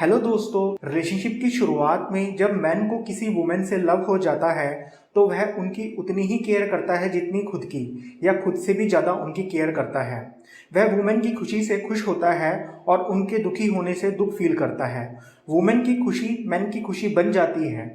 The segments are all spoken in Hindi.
हेलो दोस्तों, रिलेशनशिप की शुरुआत में जब मैन को किसी वुमेन से लव हो जाता है तो वह उनकी उतनी ही केयर करता है जितनी खुद की, या खुद से भी ज़्यादा उनकी केयर करता है। वह वुमेन की खुशी से खुश होता है और उनके दुखी होने से दुख फील करता है। वुमेन की खुशी मैन की खुशी बन जाती है।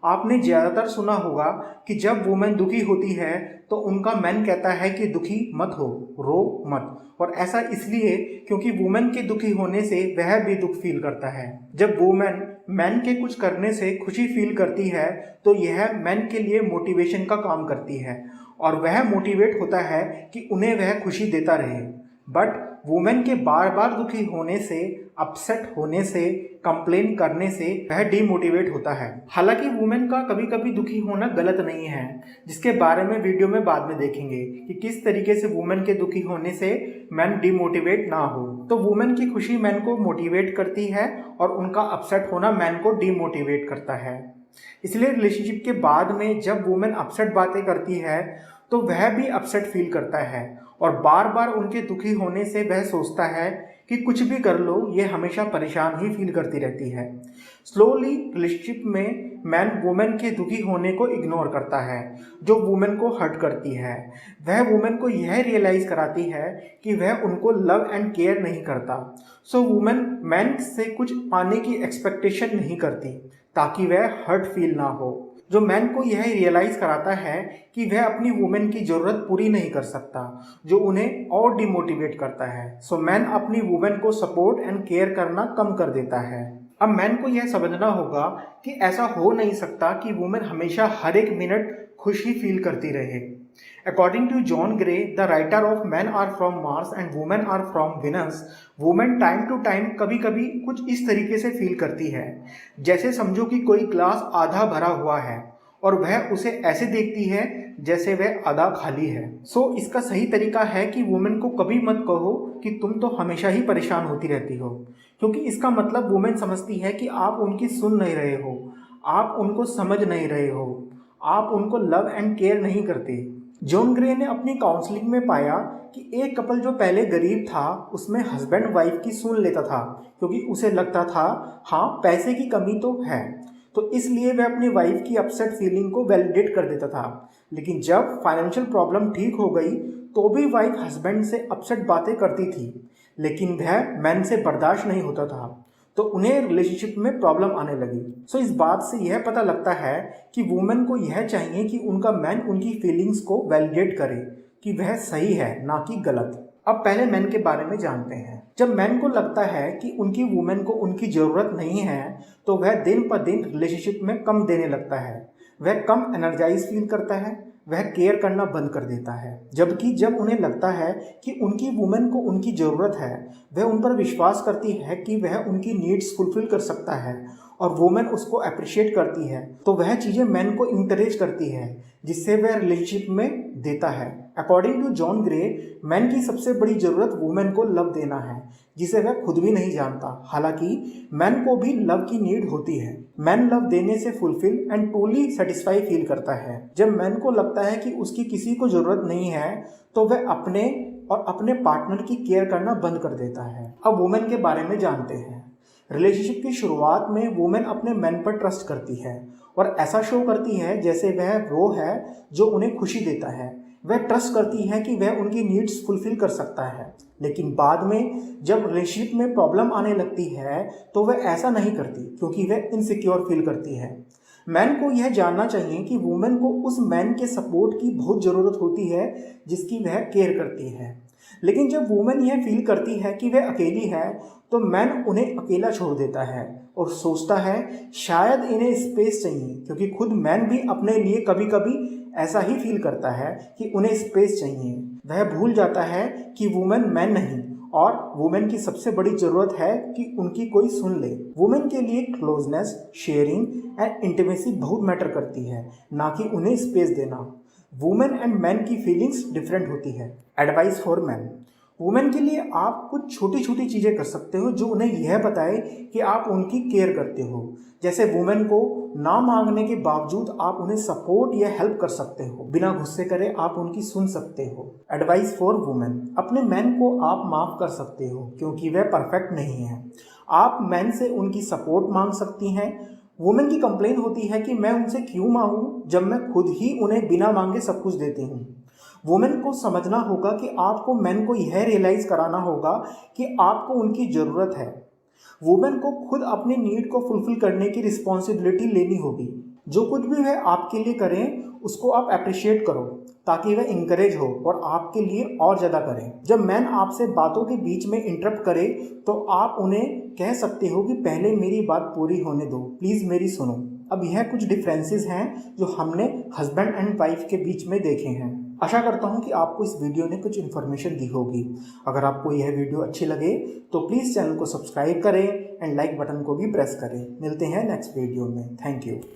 आपने ज़्यादातर सुना होगा कि जब वुमेन दुखी होती है तो उनका मैन कहता है कि दुखी मत हो, रो मत। और ऐसा इसलिए क्योंकि वुमेन के दुखी होने से वह भी दुख फील करता है। जब वुमेन मैन के कुछ करने से खुशी फील करती है तो यह मैन के लिए मोटिवेशन का काम करती है और वह मोटिवेट होता है कि उन्हें वह खुशी देता रहे। बट वुमेन के बार बार दुखी होने से, अपसेट होने से, कंप्लेन करने से वह डीमोटिवेट होता है। हालांकि वुमेन का कभी कभी दुखी होना गलत नहीं है, जिसके बारे में वीडियो में बाद में देखेंगे कि किस तरीके से वुमेन के दुखी होने से मैन डीमोटिवेट ना हो। तो वुमेन की खुशी मैन को मोटिवेट करती है और उनका अपसेट होना मैन को डीमोटिवेट करता है। इसलिए रिलेशनशिप के बाद में जब वुमेन अपसेट बातें करती है तो वह भी अपसेट फील करता है और बार बार उनके दुखी होने से वह सोचता है कि कुछ भी कर लो, ये हमेशा परेशान ही फील करती रहती है। स्लोली रिलेशनशिप में मैन वुमेन के दुखी होने को इग्नोर करता है जो वुमेन को हर्ट करती है। वह वुमेन को यह रियलाइज कराती है कि वह उनको लव एंड केयर नहीं करता। सो वुमेन मैन से कुछ पाने की एक्सपेक्टेशन नहीं करती ताकि वह हर्ट फील ना हो। जो मैन को यह रियलाइज कराता है कि वह अपनी वुमेन की ज़रूरत पूरी नहीं कर सकता, जो उन्हें और डिमोटिवेट करता है। सो मैन अपनी वुमेन को सपोर्ट एंड केयर करना कम कर देता है। अब मैन को यह समझना होगा कि ऐसा हो नहीं सकता कि वुमेन हमेशा हर एक मिनट खुशी फील करती रहे। According to John Gray, the writer of Men Are From Mars and Women Are From Venus, women time to time कभी कभी कुछ इस तरीके से फील करती है जैसे समझो कि कोई ग्लास आधा भरा हुआ है और वह उसे ऐसे देखती है जैसे वह आधा खाली है। सो इसका सही तरीका है कि वुमेन को कभी मत कहो कि तुम तो हमेशा ही परेशान होती रहती हो, क्योंकि इसका मतलब वुमेन समझती है कि आप उनकी सुन नहीं रहे हो, आप उनको समझ नहीं रहे हो, आप उनको लव एंड केयर नहीं करते। जॉन ग्रे ने अपनी काउंसलिंग में पाया कि एक कपल जो पहले गरीब था उसमें हस्बैंड वाइफ की सुन लेता था, क्योंकि उसे लगता था हाँ पैसे की कमी तो है, तो इसलिए वह अपनी वाइफ की अपसेट फीलिंग को वैलिडेट कर देता था। लेकिन जब फाइनेंशियल प्रॉब्लम ठीक हो गई तो भी वाइफ हस्बैंड से अपसेट बातें करती थी, लेकिन वह मैन से बर्दाश्त नहीं होता था, तो उन्हें रिलेशनशिप में प्रॉब्लम आने लगी। सो इस बात से यह पता लगता है कि वुमेन को यह चाहिए कि उनका मैन उनकी फीलिंग्स को वैलिडेट करे कि वह सही है ना कि गलत। अब पहले मैन के बारे में जानते हैं। जब मैन को लगता है कि उनकी वुमेन को उनकी ज़रूरत नहीं है तो वह दिन पर दिन रिलेशनशिप में कम देने लगता है, वह कम एनर्जाइज फील करता है, वह केयर करना बंद कर देता है। जबकि जब उन्हें लगता है कि उनकी वुमेन को उनकी ज़रूरत है, वह उन पर विश्वास करती है कि वह उनकी नीड्स फुलफिल कर सकता है और वुमेन उसको अप्रिशिएट करती है, तो वह चीज़ें मैन को इंकरेज करती है जिससे वह रिलेशनशिप में देता है। According to John Gray, man की सबसे बड़ी ज़रूरत वुमेन को लव देना है, जिसे वह खुद भी नहीं जानता। हालांकि मैन को भी लव की नीड होती है। मैन लव देने से fulfil and truly satisfy feel करता है। जब मैन को लगता है कि उसकी किसी को ज़रूरत नहीं है तो वह अपने और अपने पार्टनर की केयर करना बंद कर देता है। अब वुमेन के बारे में जानते हैं। रिलेशनशिप की शुरुआत में वुमेन अपने मैन पर ट्रस्ट करती है और ऐसा शो करती है जैसे वह वो है जो उन्हें खुशी देता है। वह ट्रस्ट करती है कि वह उनकी नीड्स फुलफिल कर सकता है, लेकिन बाद में जब रिलेशनशिप में प्रॉब्लम आने लगती है तो वह ऐसा नहीं करती क्योंकि वह इनसिक्योर फील करती है। मैन को यह जानना चाहिए कि वुमेन को उस मैन के सपोर्ट की बहुत ज़रूरत होती है जिसकी वह केयर करती है। लेकिन जब वुमेन यह फील करती है कि वह अकेली है तो मैन उन्हें अकेला छोड़ देता है और सोचता है शायद इन्हें स्पेस चाहिए, क्योंकि खुद मैन भी अपने लिए कभी कभी ऐसा ही फील करता है कि उन्हें स्पेस चाहिए। वह भूल जाता है कि वुमेन मैन नहीं और वुमेन की सबसे बड़ी ज़रूरत है कि उनकी कोई सुन ले। वुमेन के लिए क्लोजनेस, शेयरिंग एंड इंटीमेसी बहुत मैटर करती है, ना कि उन्हें स्पेस देना। वुमेन एंड मैन की फीलिंग्स डिफरेंट होती है। Advice for man. वुमेन के लिए आप कुछ छोटी छोटी चीज़ें कर सकते हो जो उन्हें यह बताए कि आप उनकी केयर करते हो। जैसे वुमेन को ना मांगने के बावजूद आप उन्हें सपोर्ट या हेल्प कर सकते हो, बिना गुस्से करे आप उनकी सुन सकते हो। Advice for women. अपने मैन को आप माफ़ कर सकते हो क्योंकि वह परफेक्ट नहीं है। आप मैन से उनकी सपोर्ट मांग सकती हैं। वुमेन की कंप्लेन होती है कि मैं उनसे क्यों मांगूं जब मैं खुद ही उन्हें बिना मांगे सब कुछ देती हूं। वुमेन को समझना होगा कि आपको मैन को यह रियलाइज़ कराना होगा कि आपको उनकी ज़रूरत है। वुमेन को खुद अपनी नीड को फुलफिल करने की रिस्पॉन्सिबिलिटी लेनी होगी। जो कुछ भी वह आपके लिए करें उसको आप अप्रिशिएट करो ताकि वह इंकरेज हो और आपके लिए और ज़्यादा करें। जब मैन आपसे बातों के बीच में इंटरप्ट करे तो आप उन्हें कह सकते हो कि पहले मेरी बात पूरी होने दो, प्लीज़ मेरी सुनो। अब यह कुछ डिफरेंसेस हैं जो हमने हस्बैंड एंड वाइफ के बीच में देखे हैं। आशा करता हूं कि आपको इस वीडियो ने कुछ इन्फॉर्मेशन दी होगी। अगर आपको यह वीडियो अच्छी लगे तो प्लीज़ चैनल को सब्सक्राइब करें एंड लाइक बटन को भी प्रेस करें। मिलते हैं नेक्स्ट वीडियो में। Thank you.